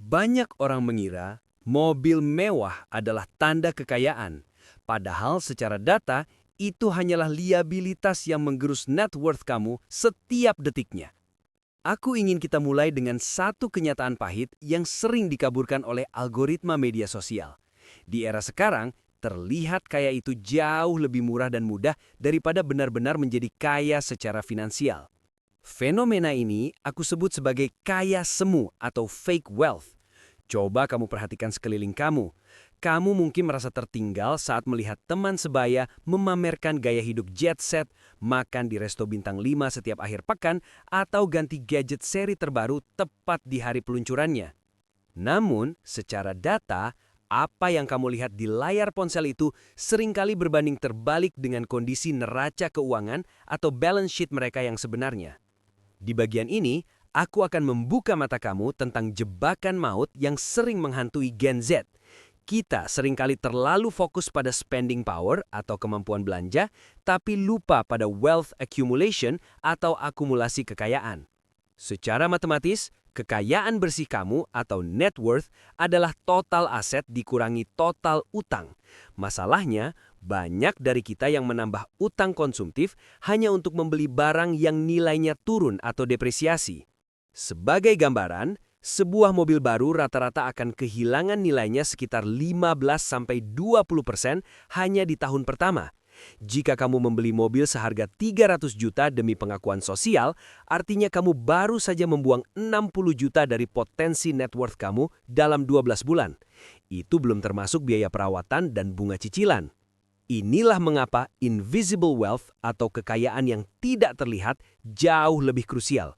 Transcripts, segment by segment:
Banyak orang mengira mobil mewah adalah tanda kekayaan, padahal secara data itu hanyalah liabilitas yang menggerus net worth kamu setiap detiknya. Aku ingin kita mulai dengan satu kenyataan pahit yang sering dikaburkan oleh algoritma media sosial. Di era sekarang, terlihat kaya itu jauh lebih murah dan mudah daripada benar-benar menjadi kaya secara finansial. Fenomena ini aku sebut sebagai kaya semu atau fake wealth. Coba kamu perhatikan sekeliling kamu. Kamu mungkin merasa tertinggal saat melihat teman sebaya memamerkan gaya hidup jet set, makan di resto bintang 5 setiap akhir pekan, atau ganti gadget seri terbaru tepat di hari peluncurannya. Namun, secara data, apa yang kamu lihat di layar ponsel itu seringkali berbanding terbalik dengan kondisi neraca keuangan atau balance sheet mereka yang sebenarnya. Di bagian ini, aku akan membuka mata kamu tentang jebakan maut yang sering menghantui Gen Z. Kita seringkali terlalu fokus pada spending power atau kemampuan belanja, tapi lupa pada wealth accumulation atau akumulasi kekayaan. Secara matematis, kekayaan bersih kamu atau net worth adalah total aset dikurangi total utang. Masalahnya, banyak dari kita yang menambah utang konsumtif hanya untuk membeli barang yang nilainya turun atau depresiasi. Sebagai gambaran, sebuah mobil baru rata-rata akan kehilangan nilainya sekitar 15-20% hanya di tahun pertama. Jika kamu membeli mobil seharga 300 juta demi pengakuan sosial, artinya kamu baru saja membuang 60 juta dari potensi net worth kamu dalam 12 bulan. Itu belum termasuk biaya perawatan dan bunga cicilan. Inilah mengapa invisible wealth atau kekayaan yang tidak terlihat jauh lebih krusial.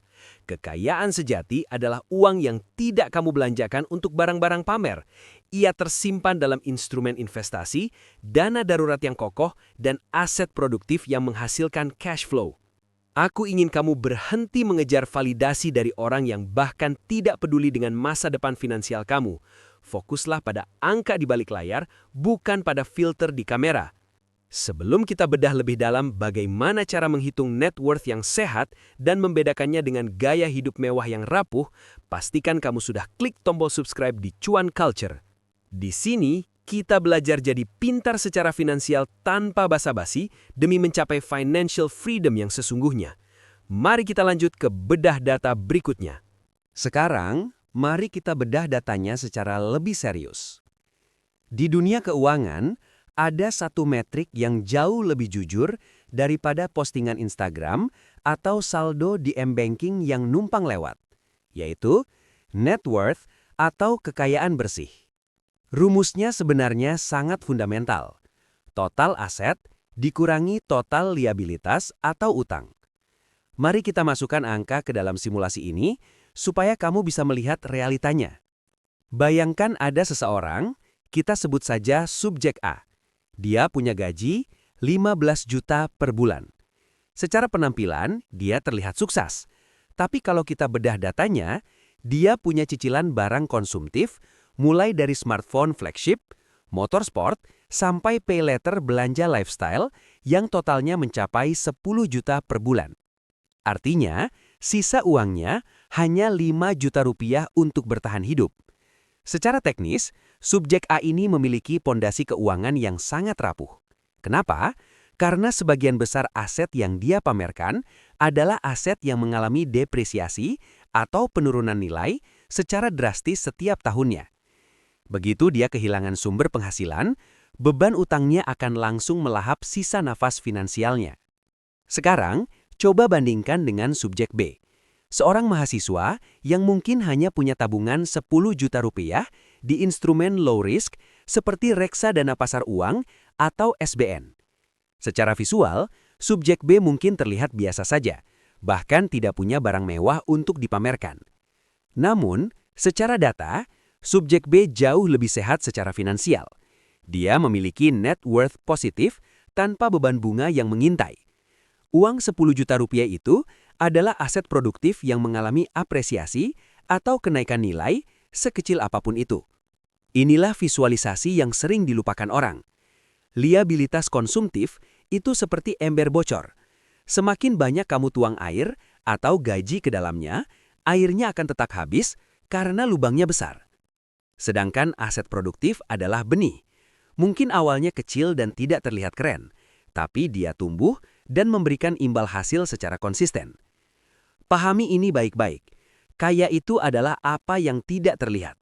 Kekayaan sejati adalah uang yang tidak kamu belanjakan untuk barang-barang pamer. Ia tersimpan dalam instrumen investasi, dana darurat yang kokoh, dan aset produktif yang menghasilkan cash flow. Aku ingin kamu berhenti mengejar validasi dari orang yang bahkan tidak peduli dengan masa depan finansial kamu. Fokuslah pada angka di balik layar, bukan pada filter di kamera. Sebelum kita bedah lebih dalam bagaimana cara menghitung net worth yang sehat dan membedakannya dengan gaya hidup mewah yang rapuh, pastikan kamu sudah klik tombol subscribe di Cuan Culture. Di sini, kita belajar jadi pintar secara finansial tanpa basa-basi demi mencapai financial freedom yang sesungguhnya. Mari kita lanjut ke bedah data berikutnya. Sekarang, mari kita bedah datanya secara lebih serius. Di dunia keuangan, ada satu metrik yang jauh lebih jujur daripada postingan Instagram atau saldo di M-Banking yang numpang lewat, yaitu net worth atau kekayaan bersih. Rumusnya sebenarnya sangat fundamental. Total aset dikurangi total liabilitas atau utang. Mari kita masukkan angka ke dalam simulasi ini supaya kamu bisa melihat realitanya. Bayangkan ada seseorang, kita sebut saja subjek A. Dia punya gaji 15 juta per bulan. Secara penampilan, dia terlihat sukses. Tapi kalau kita bedah datanya, dia punya cicilan barang konsumtif mulai dari smartphone flagship, motor sport, sampai pay letter belanja lifestyle yang totalnya mencapai 10 juta per bulan. Artinya, sisa uangnya hanya 5 juta rupiah untuk bertahan hidup. Secara teknis, subjek A ini memiliki pondasi keuangan yang sangat rapuh. Kenapa? Karena sebagian besar aset yang dia pamerkan adalah aset yang mengalami depresiasi atau penurunan nilai secara drastis setiap tahunnya. Begitu dia kehilangan sumber penghasilan, beban utangnya akan langsung melahap sisa nafas finansialnya. Sekarang, coba bandingkan dengan subjek B. Seorang mahasiswa yang mungkin hanya punya tabungan 10 juta rupiah di instrumen low risk seperti reksa dana pasar uang atau SBN. Secara visual, subjek B mungkin terlihat biasa saja, bahkan tidak punya barang mewah untuk dipamerkan. Namun, secara data, subjek B jauh lebih sehat secara finansial. Dia memiliki net worth positif tanpa beban bunga yang mengintai. Uang 10 juta rupiah itu adalah aset produktif yang mengalami apresiasi atau kenaikan nilai sekecil apapun itu. Inilah visualisasi yang sering dilupakan orang. Liabilitas konsumtif itu seperti ember bocor. Semakin banyak kamu tuang air atau gaji ke dalamnya, airnya akan tetap habis karena lubangnya besar. Sedangkan aset produktif adalah benih. Mungkin awalnya kecil dan tidak terlihat keren, tapi dia tumbuh dan memberikan imbal hasil secara konsisten. Pahami ini baik-baik. Kaya itu adalah apa yang tidak terlihat.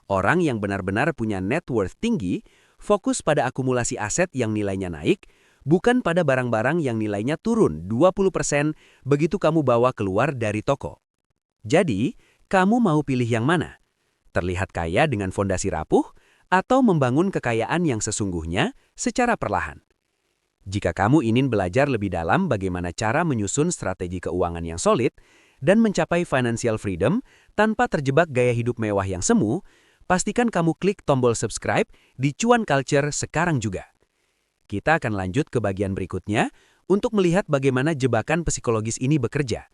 Orang yang benar-benar punya net worth tinggi, fokus pada akumulasi aset yang nilainya naik, bukan pada barang-barang yang nilainya turun 20% begitu kamu bawa keluar dari toko. Jadi, kamu mau pilih yang mana? Terlihat kaya dengan fondasi rapuh, atau membangun kekayaan yang sesungguhnya secara perlahan? Jika kamu ingin belajar lebih dalam bagaimana cara menyusun strategi keuangan yang solid dan mencapai financial freedom tanpa terjebak gaya hidup mewah yang semu, pastikan kamu klik tombol subscribe di Cuan Culture sekarang juga. Kita akan lanjut ke bagian berikutnya untuk melihat bagaimana jebakan psikologis ini bekerja.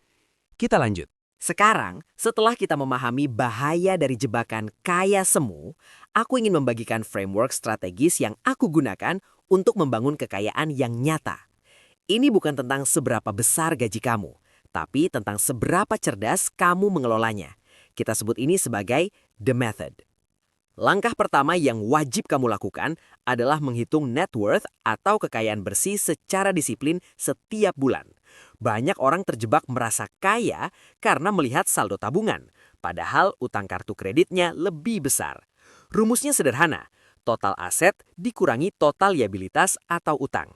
Kita lanjut. Sekarang, setelah kita memahami bahaya dari jebakan kaya semu, aku ingin membagikan framework strategis yang aku gunakan untuk membangun kekayaan yang nyata. Ini bukan tentang seberapa besar gaji kamu, tapi tentang seberapa cerdas kamu mengelolanya. Kita sebut ini sebagai The Method. Langkah pertama yang wajib kamu lakukan adalah menghitung net worth atau kekayaan bersih secara disiplin setiap bulan. Banyak orang terjebak merasa kaya karena melihat saldo tabungan, padahal utang kartu kreditnya lebih besar. Rumusnya sederhana, total aset dikurangi total liabilitas atau utang.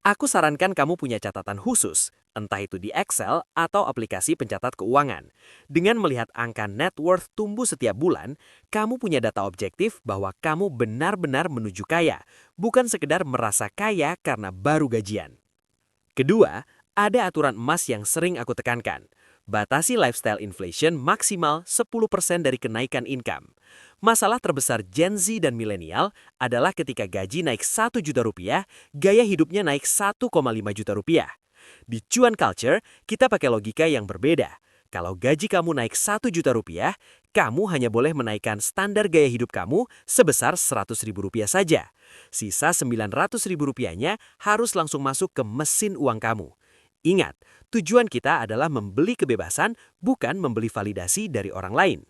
Aku sarankan kamu punya catatan khusus, entah itu di Excel atau aplikasi pencatat keuangan. Dengan melihat angka net worth tumbuh setiap bulan, kamu punya data objektif bahwa kamu benar-benar menuju kaya, bukan sekedar merasa kaya karena baru gajian. Kedua, ada aturan emas yang sering aku tekankan. Batasi lifestyle inflation maksimal 10% dari kenaikan income. Masalah terbesar Gen Z dan milenial adalah ketika gaji naik 1 juta rupiah, gaya hidupnya naik 1,5 juta rupiah. Di Cuan Culture, kita pakai logika yang berbeda. Kalau gaji kamu naik 1 juta rupiah, kamu hanya boleh menaikkan standar gaya hidup kamu sebesar 100 ribu rupiah saja. Sisa 900 ribu rupiahnya harus langsung masuk ke mesin uang kamu. Ingat, tujuan kita adalah membeli kebebasan, bukan membeli validasi dari orang lain.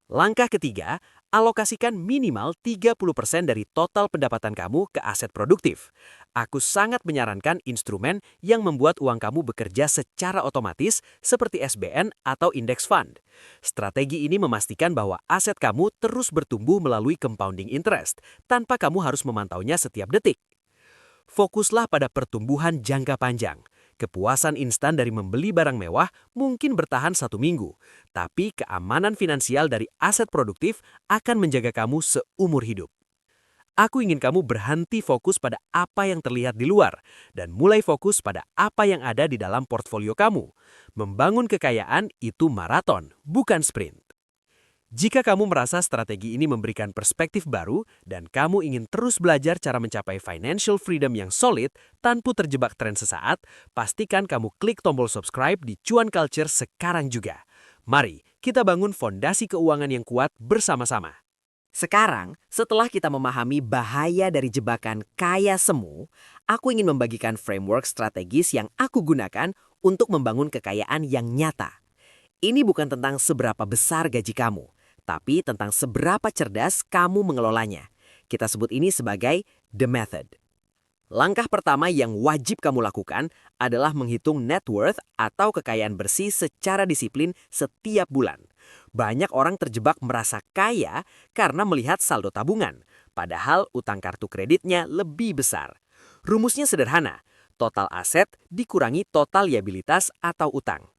Langkah ketiga, alokasikan minimal 30% dari total pendapatan kamu ke aset produktif. Aku sangat menyarankan instrumen yang membuat uang kamu bekerja secara otomatis seperti SBN atau index fund. Strategi ini memastikan bahwa aset kamu terus bertumbuh melalui compounding interest, tanpa kamu harus memantaunya setiap detik. Fokuslah pada pertumbuhan jangka panjang. Kepuasan instan dari membeli barang mewah mungkin bertahan 1 minggu, tapi keamanan finansial dari aset produktif akan menjaga kamu seumur hidup. Aku ingin kamu berhenti fokus pada apa yang terlihat di luar dan mulai fokus pada apa yang ada di dalam portfolio kamu. Membangun kekayaan itu maraton, bukan sprint. Jika kamu merasa strategi ini memberikan perspektif baru dan kamu ingin terus belajar cara mencapai financial freedom yang solid tanpa terjebak tren sesaat, pastikan kamu klik tombol subscribe di Cuan Culture sekarang juga. Mari kita bangun fondasi keuangan yang kuat bersama-sama. Sekarang, setelah kita memahami bahaya dari jebakan kaya semu, aku ingin membagikan framework strategis yang aku gunakan untuk membangun kekayaan yang nyata. Ini bukan tentang seberapa besar gaji kamu, tapi tentang seberapa cerdas kamu mengelolanya. Kita sebut ini sebagai The Method. Langkah pertama yang wajib kamu lakukan adalah menghitung net worth atau kekayaan bersih secara disiplin setiap bulan. Banyak orang terjebak merasa kaya karena melihat saldo tabungan, padahal utang kartu kreditnya lebih besar. Rumusnya sederhana, total aset dikurangi total liabilitas atau utang.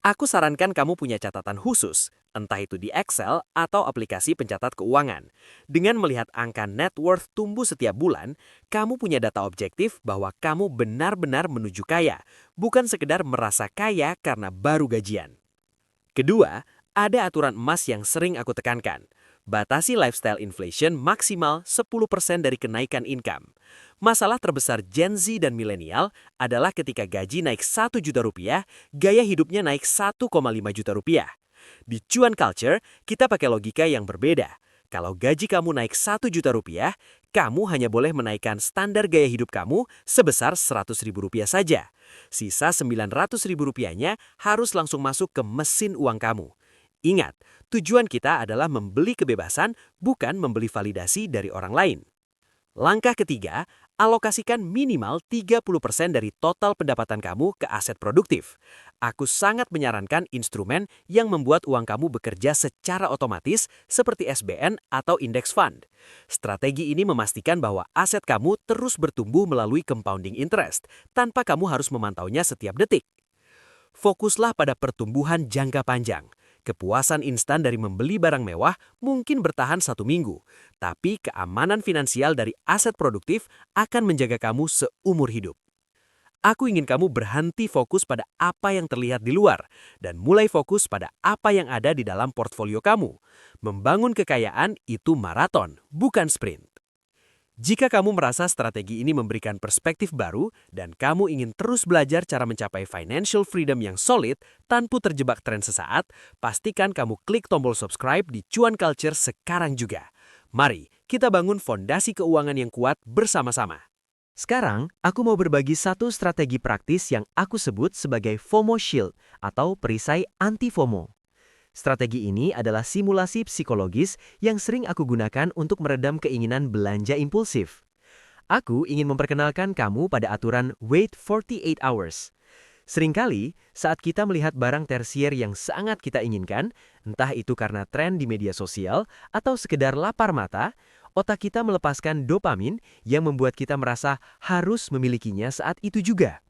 Aku sarankan kamu punya catatan khusus, entah itu di Excel atau aplikasi pencatat keuangan. Dengan melihat angka net worth tumbuh setiap bulan, kamu punya data objektif bahwa kamu benar-benar menuju kaya, bukan sekedar merasa kaya karena baru gajian. Kedua, ada aturan emas yang sering aku tekankan. Batasi lifestyle inflation maksimal 10% dari kenaikan income. Masalah terbesar Gen Z dan milenial adalah ketika gaji naik 1 juta rupiah, gaya hidupnya naik 1,5 juta rupiah. Di Cuan Culture, kita pakai logika yang berbeda. Kalau gaji kamu naik 1 juta rupiah, kamu hanya boleh menaikkan standar gaya hidup kamu sebesar 100 ribu rupiah saja. Sisa 900 ribu rupiahnya harus langsung masuk ke mesin uang kamu. Ingat, tujuan kita adalah membeli kebebasan, bukan membeli validasi dari orang lain. Langkah ketiga, alokasikan minimal 30% dari total pendapatan kamu ke aset produktif. Aku sangat menyarankan instrumen yang membuat uang kamu bekerja secara otomatis seperti SBN atau index fund. Strategi ini memastikan bahwa aset kamu terus bertumbuh melalui compounding interest tanpa kamu harus memantaunya setiap detik. Fokuslah pada pertumbuhan jangka panjang. Kepuasan instan dari membeli barang mewah mungkin bertahan 1 minggu, tapi keamanan finansial dari aset produktif akan menjaga kamu seumur hidup. Aku ingin kamu berhenti fokus pada apa yang terlihat di luar dan mulai fokus pada apa yang ada di dalam portfolio kamu. Membangun kekayaan itu maraton, bukan sprint. Jika kamu merasa strategi ini memberikan perspektif baru dan kamu ingin terus belajar cara mencapai financial freedom yang solid tanpa terjebak tren sesaat, pastikan kamu klik tombol subscribe di Cuan Culture sekarang juga. Mari kita bangun fondasi keuangan yang kuat bersama-sama. Sekarang, aku mau berbagi satu strategi praktis yang aku sebut sebagai FOMO Shield atau perisai anti-FOMO. Strategi ini adalah simulasi psikologis yang sering aku gunakan untuk meredam keinginan belanja impulsif. Aku ingin memperkenalkan kamu pada aturan wait 48 hours. Seringkali, saat kita melihat barang tersier yang sangat kita inginkan, entah itu karena tren di media sosial atau sekedar lapar mata, otak kita melepaskan dopamin yang membuat kita merasa harus memilikinya saat itu juga.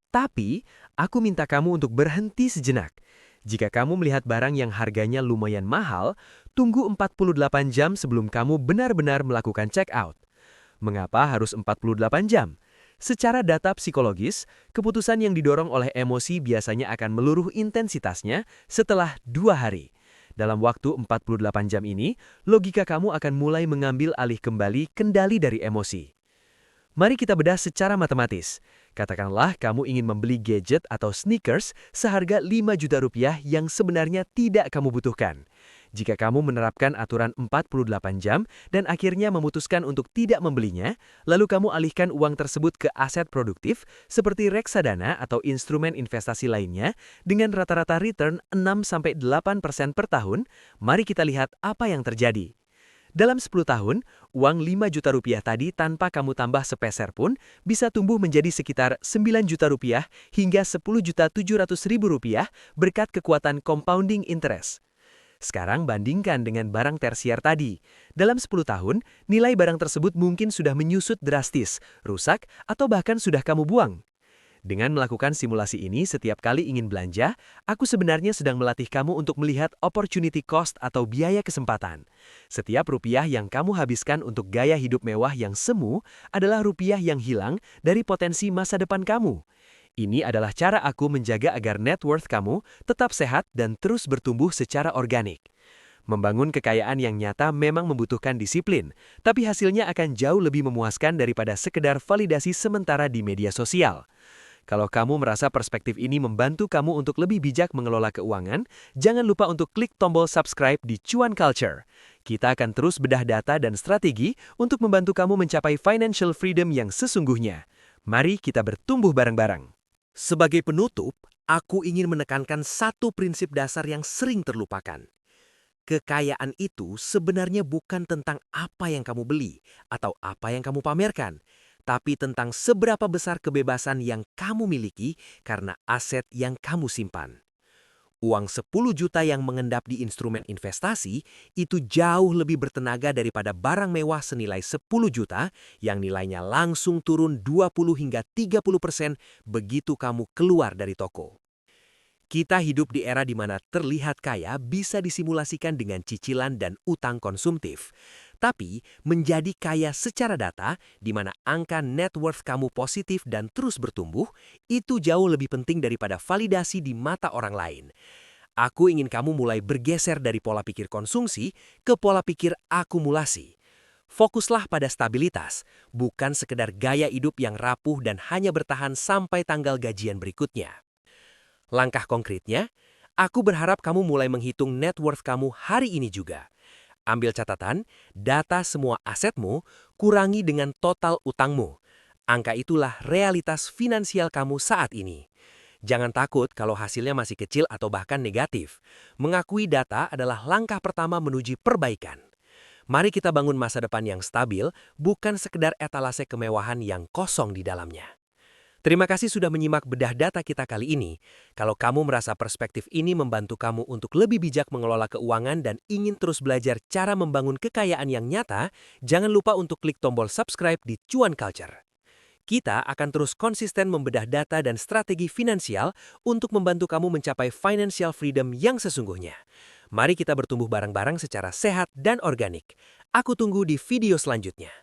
Tapi, aku minta kamu untuk berhenti sejenak. Jika kamu melihat barang yang harganya lumayan mahal, tunggu 48 jam sebelum kamu benar-benar melakukan check out. Mengapa harus 48 jam? Secara data psikologis, keputusan yang didorong oleh emosi biasanya akan meluruh intensitasnya setelah 2 hari. Dalam waktu 48 jam ini, logika kamu akan mulai mengambil alih kembali kendali dari emosi. Mari kita bedah secara matematis. Katakanlah kamu ingin membeli gadget atau sneakers seharga 5 juta rupiah yang sebenarnya tidak kamu butuhkan. Jika kamu menerapkan aturan 48 jam dan akhirnya memutuskan untuk tidak membelinya, lalu kamu alihkan uang tersebut ke aset produktif seperti reksadana atau instrumen investasi lainnya dengan rata-rata return 6-8% per tahun, mari kita lihat apa yang terjadi. Dalam 10 tahun, uang 5 juta rupiah tadi tanpa kamu tambah sepeser pun bisa tumbuh menjadi sekitar 9 juta rupiah hingga 10.700.000 rupiah berkat kekuatan compounding interest. Sekarang bandingkan dengan barang tersier tadi. Dalam 10 tahun, nilai barang tersebut mungkin sudah menyusut drastis, rusak, atau bahkan sudah kamu buang. Dengan melakukan simulasi ini setiap kali ingin belanja, aku sebenarnya sedang melatih kamu untuk melihat opportunity cost atau biaya kesempatan. Setiap rupiah yang kamu habiskan untuk gaya hidup mewah yang semu adalah rupiah yang hilang dari potensi masa depan kamu. Ini adalah cara aku menjaga agar net worth kamu tetap sehat dan terus bertumbuh secara organik. Membangun kekayaan yang nyata memang membutuhkan disiplin, tapi hasilnya akan jauh lebih memuaskan daripada sekedar validasi sementara di media sosial. Kalau kamu merasa perspektif ini membantu kamu untuk lebih bijak mengelola keuangan, jangan lupa untuk klik tombol subscribe di Cuan Culture. Kita akan terus bedah data dan strategi untuk membantu kamu mencapai financial freedom yang sesungguhnya. Mari kita bertumbuh bareng-bareng. Sebagai penutup, aku ingin menekankan satu prinsip dasar yang sering terlupakan. Kekayaan itu sebenarnya bukan tentang apa yang kamu beli atau apa yang kamu pamerkan, tapi tentang seberapa besar kebebasan yang kamu miliki karena aset yang kamu simpan. Uang 10 juta yang mengendap di instrumen investasi itu jauh lebih bertenaga daripada barang mewah senilai 10 juta yang nilainya langsung turun 20 hingga 30% begitu kamu keluar dari toko. Kita hidup di era di mana terlihat kaya bisa disimulasikan dengan cicilan dan utang konsumtif. Tapi menjadi kaya secara data, di mana angka net worth kamu positif dan terus bertumbuh, itu jauh lebih penting daripada validasi di mata orang lain. Aku ingin kamu mulai bergeser dari pola pikir konsumsi ke pola pikir akumulasi. Fokuslah pada stabilitas, bukan sekedar gaya hidup yang rapuh dan hanya bertahan sampai tanggal gajian berikutnya. Langkah konkretnya, aku berharap kamu mulai menghitung net worth kamu hari ini juga. Ambil catatan, data semua asetmu, kurangi dengan total utangmu. Angka itulah realitas finansial kamu saat ini. Jangan takut kalau hasilnya masih kecil atau bahkan negatif. Mengakui data adalah langkah pertama menuju perbaikan. Mari kita bangun masa depan yang stabil, bukan sekedar etalase kemewahan yang kosong di dalamnya. Terima kasih sudah menyimak bedah data kita kali ini. Kalau kamu merasa perspektif ini membantu kamu untuk lebih bijak mengelola keuangan dan ingin terus belajar cara membangun kekayaan yang nyata, jangan lupa untuk klik tombol subscribe di Cuan Culture. Kita akan terus konsisten membedah data dan strategi finansial untuk membantu kamu mencapai financial freedom yang sesungguhnya. Mari kita bertumbuh bareng-bareng secara sehat dan organik. Aku tunggu di video selanjutnya.